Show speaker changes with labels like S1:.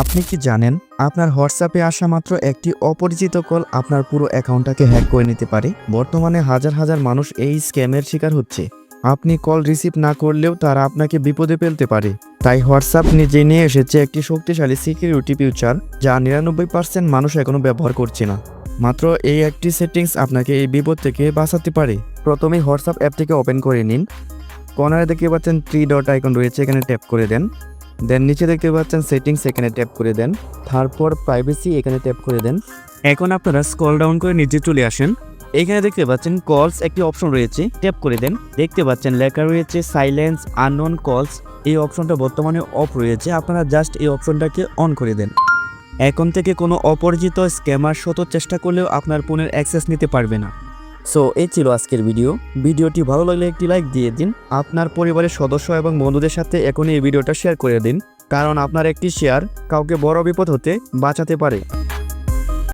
S1: আপনি কি জানেন আপনার হোয়াটসঅ্যাপে আসা মাত্র একটি অপরিচিত কল আপনার পুরো অ্যাকাউন্টটাকে হ্যাক করে নিতে পারে? বর্তমানে হাজার হাজার মানুষ এই স্ক্যামের শিকার হচ্ছে। আপনি কল রিসিভ না করলেও তারা আপনাকে বিপদে ফেলতে পারে। তাই হোয়াটসঅ্যাপ নিজে নিয়ে এসেছে একটি শক্তিশালী সিকিউরিটি ফিচার যা 99% মানুষ এখনো ব্যবহার করছে না। মাত্র এই একটি সেটিংস আপনাকে এই বিপদ থেকে বাঁচাতে পারে। প্রথমেই হোয়াটসঅ্যাপ অ্যাপটিকে ওপেন করে নিন। কর্নারে দেখতে পাচ্ছেন 3 ডট আইকন রয়েছে, এখানে ট্যাপ করে দেন। দেন নিচে দেখতে পাচ্ছেন সেটিংস, এখানে ট্যাপ করে দেন। তারপর প্রাইভেসি, এখানে ট্যাপ করে দেন। এখন আপনারা স্ক্রল ডাউন করে নিচে চলে আসেন। এখানে দেখতে পাচ্ছেন কলস একটি অপশন রয়েছে, ট্যাপ করে দেন। দেখতে পাচ্ছেন লেখা রয়েছে সাইলেন্স আননোন কলস। এই অপশনটা বর্তমানে অফ রয়েছে, আপনারা জাস্ট এই অপশনটাকে অন করে দেন। এখন থেকে কোনো অপরিচিত স্ক্যামার শত চেষ্টা করলেও আপনার ফোনের অ্যাক্সেস নিতে পারবে না। সো এই ছিল আজকের ভিডিওটি ভালো লাগলে একটি লাইক দিয়ে দিন। আপনার পরিবারের সদস্য এবং বন্ধুদের সাথে এখনই এই ভিডিওটা শেয়ার করে দিন, কারণ আপনার একটি শেয়ার কাউকে বড় বিপদ হতে বাঁচাতে পারে।